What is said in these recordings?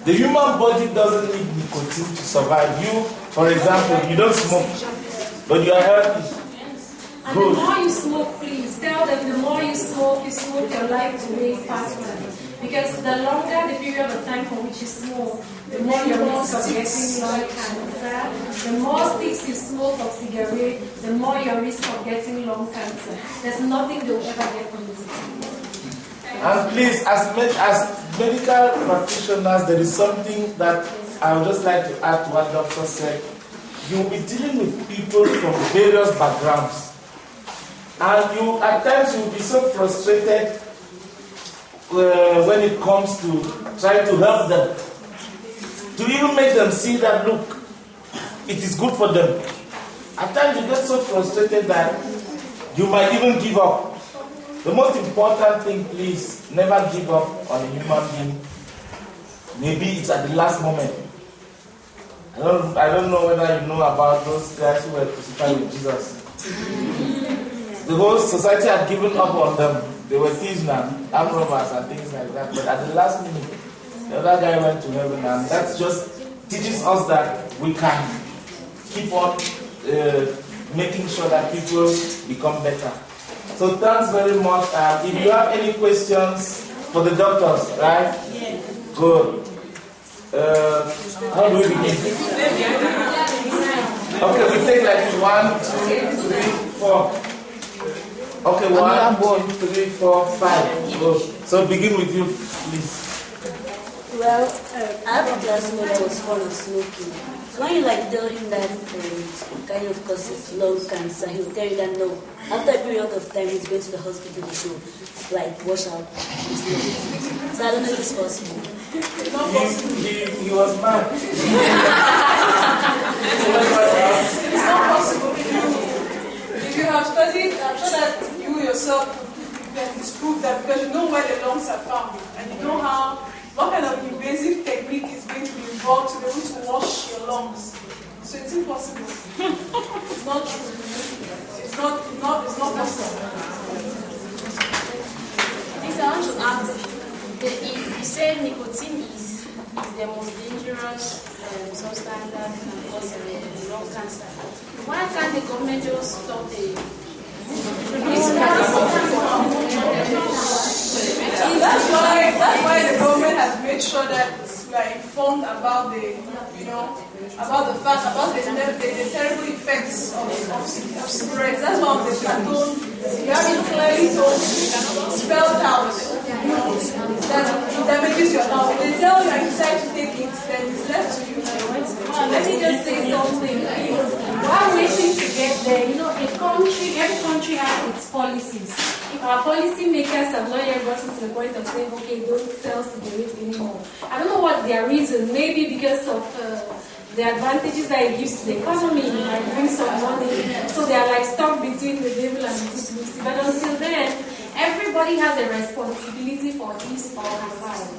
The human body doesn't need nicotine to survive. You, for example, you don't smoke, but you are healthy. And the more you smoke, please tell them the more you smoke your life away faster. Because the longer the period of time for which you smoke, the more your risk of getting lung cancer. The more sticks you smoke of cigarette, the more your risk of getting lung cancer. There's nothing they'll ever get from this. And please, as medical practitioners, there is something that I would just like to add to what Doctor said. You'll be dealing with people from various backgrounds. And you, at times, you'll be so frustrated when it comes to trying to help them. To even make them see that, look, it is good for them. At times, you get so frustrated that you might even give up. The most important thing, please, never give up on a human being. Maybe it's at the last moment. I don't know whether you know about those guys who were crucified with Jesus. The whole society had given up on them. They were thieves now, armed robbers and things like that. But at the last minute, the other guy went to heaven, and that just teaches us that we can keep on making sure that people become better. So thanks very much. If you have any questions for the doctors, right? Yes. Good. How do we begin? Okay, we take like 1, 2, 3, 4. Okay, 1, 2, 3, 4, 5. Good. So begin with you, please. Well, I have a classmate that was fond of smoking. So when you tell him that it kind of causes lung cancer, he'll tell you that no. After a period of time, he's going to the hospital to wash out his smoking. So I don't know if it's possible. He was mad. It's not possible. If you have studied, I'm sure that you yourself can disprove that, because you know where the lungs are found and you know what kind of invasive technique is going to be involved to be able to wash your lungs. So it's impossible. It's not true. It's not possible. I want to ask, you said nicotine is the most dangerous substance that can cause lung cancer. Why can't the government just stop the That's why the government has made sure that we are informed about the terrible effects of cigarettes. That's why the cartoon, you have it clearly spelled out, that it damages your lungs. They tell you I decide to take it, then it's left to you. Let me just say something. While waiting to get there, every country has its policies. If our policy makers have not yet gotten to the point of saying, okay, don't sell cigarettes anymore. I don't know what their reason. Maybe because of the advantages that it gives to the economy, like bring some money. So they are stuck between the devil and the good. But until then, everybody has a responsibility for his or her life.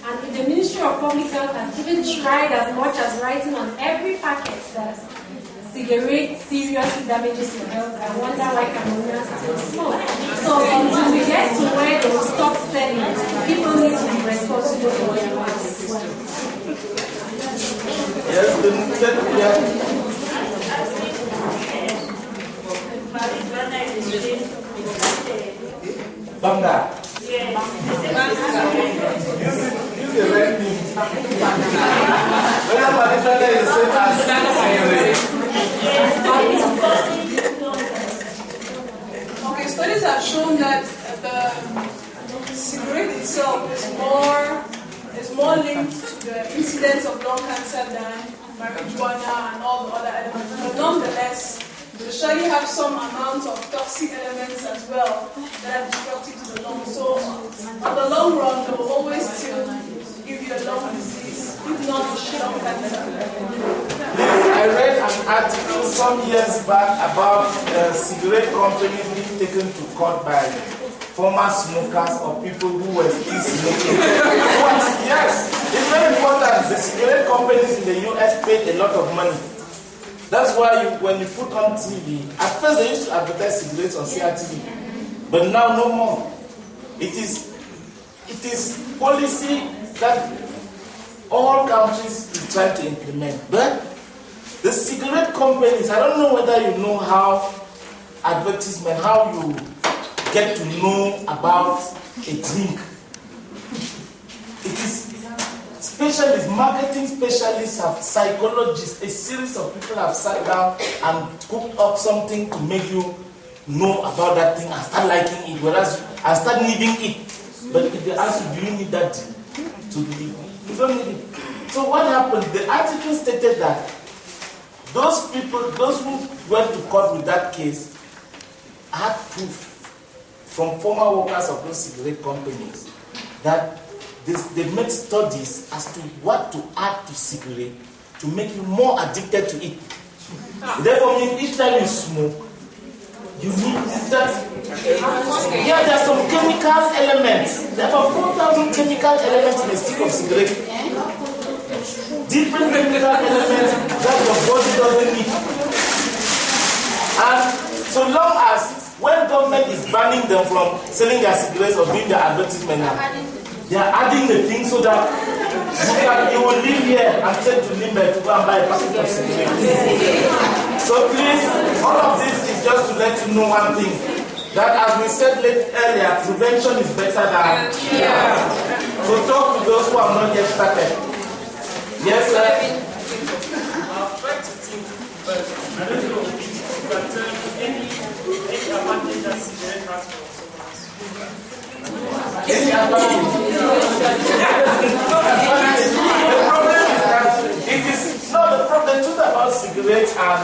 And if the Ministry of Public Health has even tried as much as writing on every packet that cigarette seriously damages your health, I wonder why Cameroonians still smoke. So until we get to where they will stop selling, people need to be responsible for their lives as well. Yes, Banga. Use the red name. Okay, studies have shown that the cigarette itself is more linked to the incidence of lung cancer than marijuana and all the other elements. But nonetheless, they surely have some amount of toxic elements as well that are destructive to the lungs. So, on the long run, they will always still give you a lung disease, if not lung cancer. I read an article some years back about cigarette companies being taken to court by former smokers or people who were still smoking. But yes, it's very important. The cigarette companies in the US paid a lot of money. That's why when you put on TV, at first they used to advertise cigarettes on CRTV, but now no more. It is policy that all countries is trying to implement. But the cigarette companies, I don't know whether you know how advertisement, how you get to know about a drink. It is specialists, marketing specialists, have psychologists, a series of people have sat down and cooked up something to make you know about that thing and start liking it, whereas and start needing it. But if they ask you, do you need that to live? You don't need it. So what happened? The article stated that those people, those who went to court with that case, had proof from former workers of those cigarette companies that they made studies as to what to add to cigarette to make you more addicted to it. Therefore, each time you smoke, you need that. Yeah, there are some chemical elements. There are 4,000 chemical elements in a stick of cigarette. Different chemical elements that your body doesn't need. And so long as when government is banning them from selling their cigarettes or doing their advertisement now, they are adding the thing so that you will live here and take to Limbe to go and buy a packet of cigarettes. So please, all of this is just to let you know one thing. That as we said earlier, prevention is better than cure. So talk to those who have not yet started. Yes, sir? I'll try to think, but I don't know if you can tell me any advantage that cigarette has for consumers. Any advantage? The problem is that it is not the problem. The truth about cigarettes and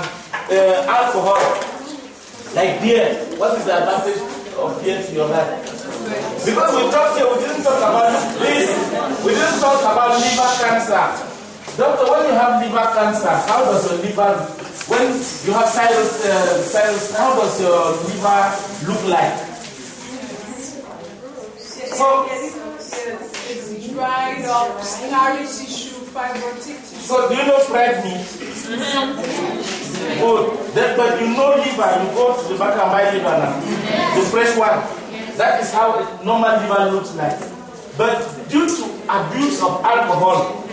alcohol, like beer. What is the advantage of beer to your life? Because we talked here, we didn't talk about this. We didn't talk about liver cancer. Doctor, when you have liver cancer, how does your liver, when you have cirrhosis, how does your liver look like? So, it's dried up, scarring tissue, fibrotic tissue. So, do you know fried meat? Good. But you know liver, you go to the back and buy liver now. The fresh one. That is how a normal liver looks like. But due to abuse of alcohol,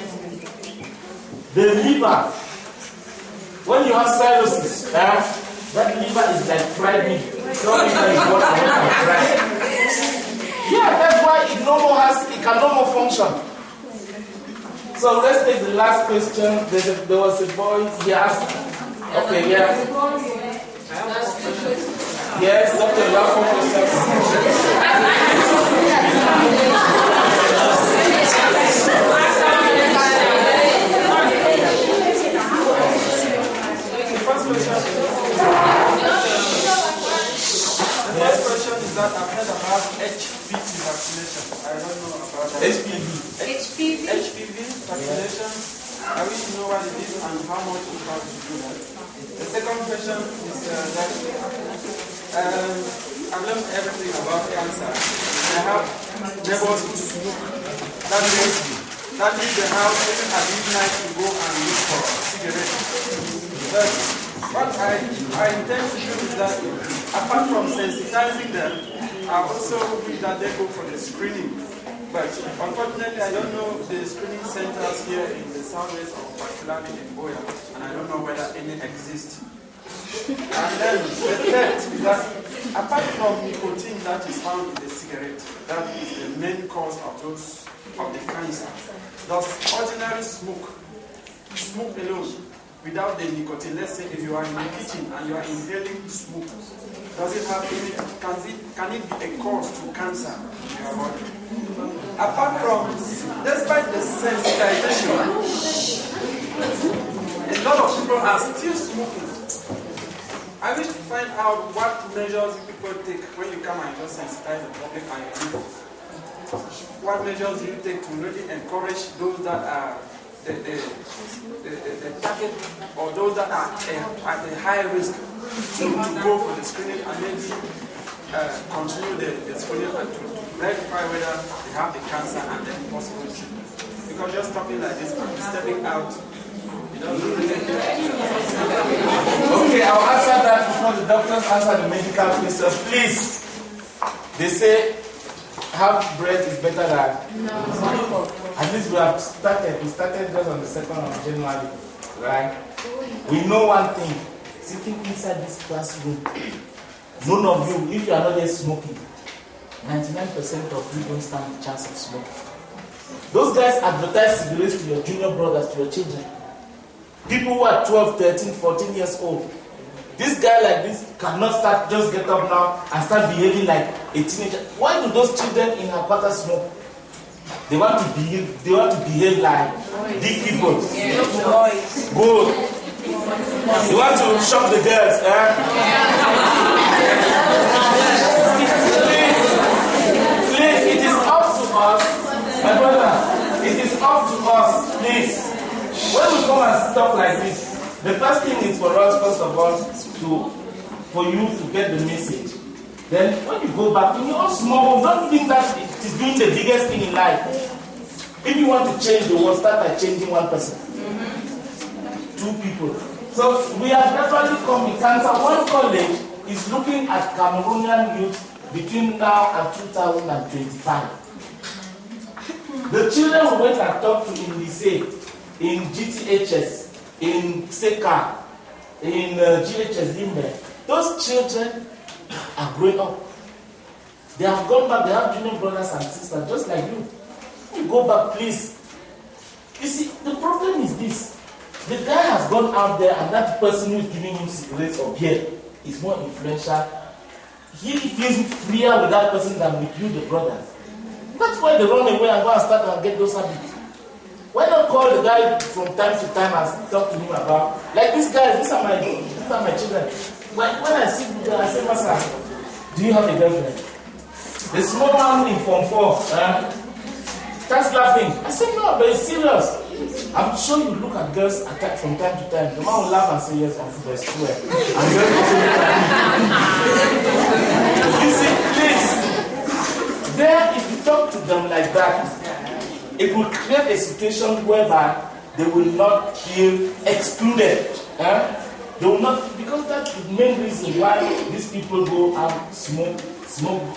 the liver, when you have cirrhosis, that liver is like fried meat. Your liver is what I want to fry. Yeah, that's why it can no more function. So let's take the last question. There was a boy, he asked. Okay, yeah. Yes, Doctor, you have 4 questions. The first question is that I've heard about HPV vaccination. I don't know about that. HPV vaccination. I wish to know what it is and how much it costs to do that. The second question is that I've learned everything about cancer. I have neighbors who smoke. That means they have at midnight to go and look for cigarettes. But what I intend to do is that, apart from sensitizing them, I also wish that they go for the screening. But unfortunately, I don't know the screening centers here in the southwest, or particularly in Buea, and I don't know whether any exist. And then the third is that, apart from nicotine that is found in the cigarette, that is the main cause of the cancer. Does ordinary smoke alone, without the nicotine, let's say if you are in the kitchen and you are inhaling smoke, does it have any, can it be a cause to cancer in your body? Apart from, despite the sensitization, a lot of people are still smoking. I wish to find out what measures people take when you come and just sensitize the public and you do. What measures do you take to really encourage those that are the target, or those that are at a high risk to go for the screening and maybe continue the screening and to verify whether they have the cancer and then possible treatment. Because just talking like this, stepping out, Okay, I'll answer that before the doctors answer the medical questions. Please. They say half bread is better than no. At least we have started. We started just on the 2nd of January, right? We know one thing. Sitting inside this classroom, none of you, if you are not yet smoking, 99% of you don't stand the chance of smoking. Those guys advertise cigarettes to your junior brothers, to your children. People who are 12, 13, 14 years old. This guy like this cannot start, just get up now and start behaving like a teenager. Why do those children in our quarter smoke? They want to behave like big people. Good. You want to shock the girls, eh? Please, it is up to us, my brother, it is up to us, please. When we come and stop like this, the first thing is for us, first of all, for you to get the message. Then when you go back, in your small, don't think that it is doing the biggest thing in life. If you want to change the world, start by changing one person. 2 people. So we are gradually coming. Cancer One College is looking at Cameroonian youth between now and 2025. The children we went and talked to in Lycée, in GTHS, in SECA, in GHS Limbe, those children are growing up. They have gone back, they have junior brothers and sisters just like you. You go back, please. You see, the problem is this. The guy has gone out there and that person who is giving him cigarettes or beer is more influential. He feels freer with that person than with you, the brothers. That's why they run away and go and start and get those habits. Why not call the guy from time to time and talk to him about, like these guys, these are my children. When I see them, I say, Master, do you have a girlfriend? The small man in Form 4 starts laughing. I said, no, but it's serious. I'm sure you look at girls from time to time. The man will laugh and say, yes, I'm from the square. And girls also look at me. You see, please, there, if you talk to them like that, it will create a situation whereby they will not feel excluded. They will not, because that's the main reason why these people go and smoke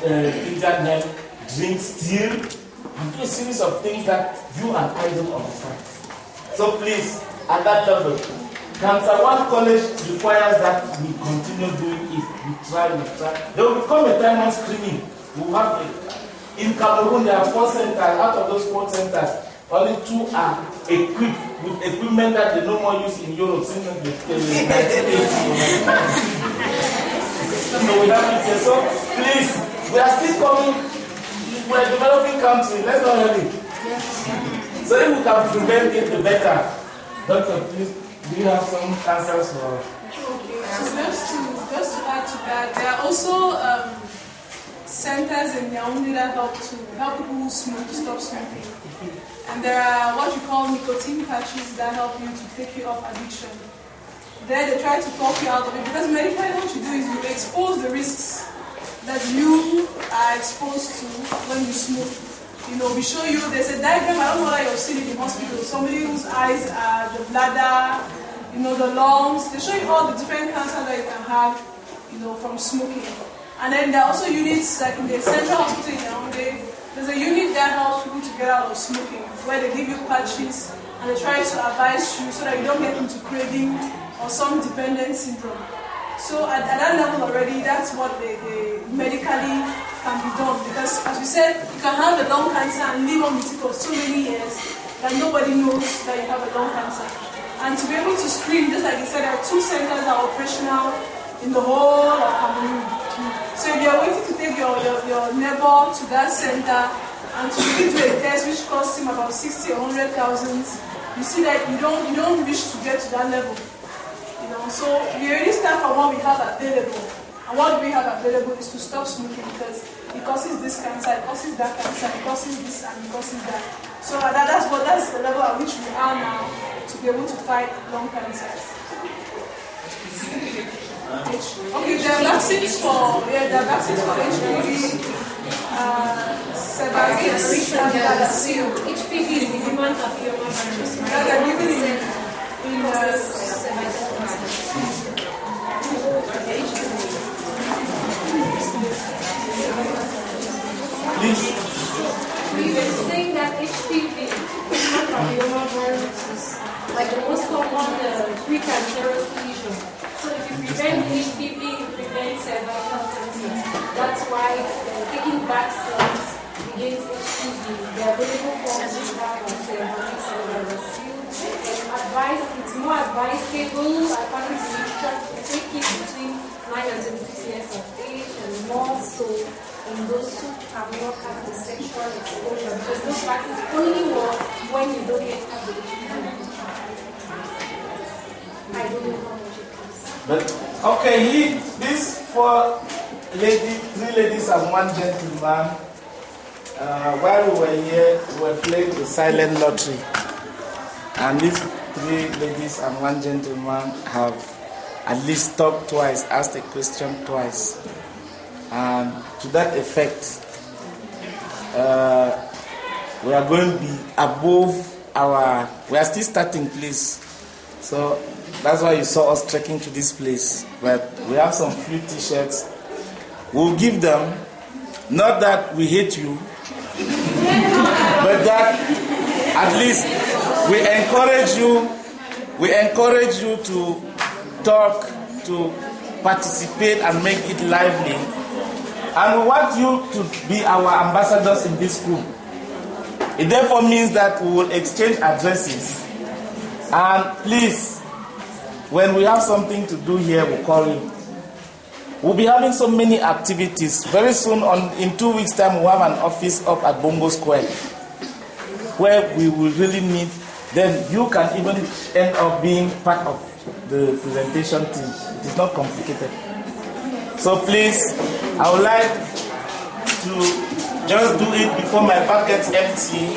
internet, drink, steal, and do a series of things that you and I don't understand. So please, at that level, Cancer One College requires that we continue doing it. We try. There will become a time on screening. We have in Cameroon, there are 4 centers. Out of those 4 centers, only 2 are equipped with equipment that they no more use in Europe since the 1980s. So we have it here. So please, we are still coming. We are a developing country. Let's not hurry. So if we can prevent it, the better. Doctor, please, do you have some answers for? Okay. So just to add to that, there are also centers in Yaoundé that help people who smoke to stop smoking. And there are what you call nicotine patches that help you to take you off addiction. There they try to talk you out of it, because medically what you do is you expose the risks that you are exposed to when you smoke. You know, we show you, there's a diagram, I don't know whether you've seen it in hospital, somebody whose eyes are the bladder, you know, the lungs. They show you all the different cancers that you can have, you know, from smoking. And then there are also units, like in the central hospital in Yaoundé, there's a unit that helps people to get out of smoking, where they give you patches and they try to advise you so that you don't get into craving or some dependent syndrome. So at that level already, that's what they medically can be done. Because as we said, you can have a lung cancer and live on with it for so many years that nobody knows that you have a lung cancer. And to be able to screen, just like you said, there are 2 centers that are operational in the whole of Cameroon. So if you're waiting to take your neighbor to that center and to do a test which costs him about 60 or 100,000, you see that you don't wish to get to that level. You know, so we already start from what we have available. And what we have available is to stop smoking, because it causes this cancer, it causes that cancer, it causes this and it causes that. So that's the level at which we are now to be able to fight lung cancer. Okay, there are vaccines for HPV, celeBritys4africA. HPV is the human papillomavirus. That are given in Please. more advisable, according to literature, to take it between 9 and 26 years of age, and more so in those who have not had the sexual exposure, because those practices only work when you don't yet have the children. I don't know how much it is. But okay, these 4 ladies, 3 ladies and 1 gentleman. While we were here, we were playing the silent lottery, and these 3 ladies and 1 gentleman have at least talked twice, asked a question twice, and to that effect, we are going to be above our. We are still starting, please. So that's why you saw us trekking to this place. But we have some few T-shirts. We'll give them. Not that we hate you, but that at least we encourage you to talk, to participate and make it lively. And we want you to be our ambassadors in this group. It therefore means that we will exchange addresses. And please, when we have something to do here, we'll call you. We'll be having so many activities. Very soon, in 2 weeks' time, we'll have an office up at Bongo Square where we will really meet. Then you can even end up being part of the presentation team. It is not complicated. So please, I would like to just do it before my bag gets empty.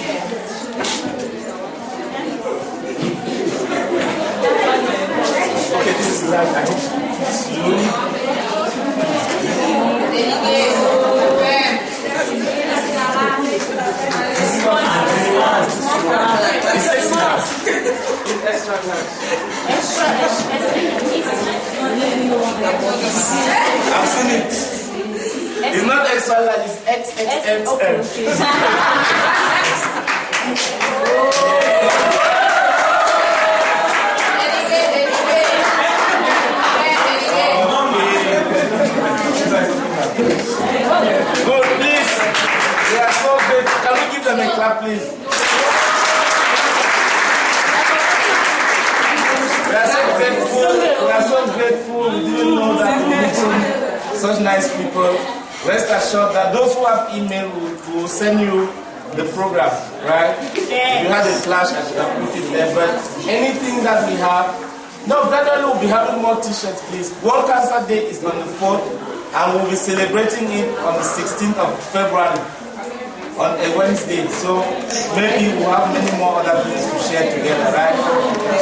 Okay, this is right. I hope slowly. I've seen it. It's not extra large, it's XXXL. Good, please. They are so good. Can we give them a clap, please? We are so grateful. We are so grateful. We didn't know that we meeting such nice people. Rest assured that those who have email will send you the program, right? If you had a flash, I should have put it there. But anything that we have, no, gradually we'll be having more T-shirts, please. World Cancer Day is on the 4th, and we'll be celebrating it on the 16th of February, on a Wednesday. So maybe we'll have many more other things to share together, right?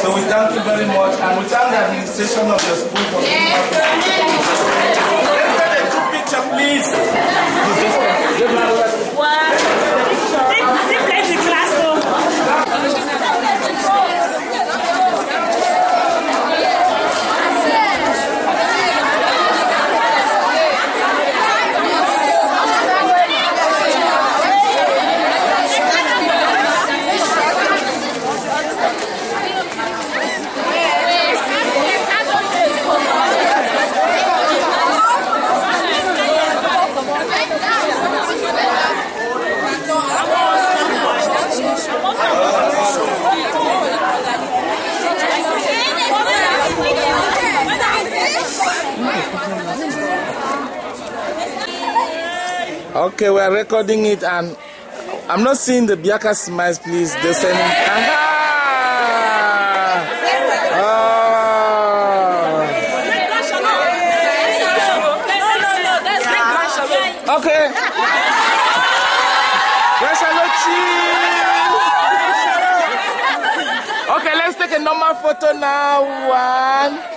So we thank you very much, and we thank the administration of your school for being part of it. Let's get a group picture, please. Okay, we are recording it, and I'm not seeing the Biaka smiles, please. They're saying, okay. Okay, let's take a normal photo now. 1.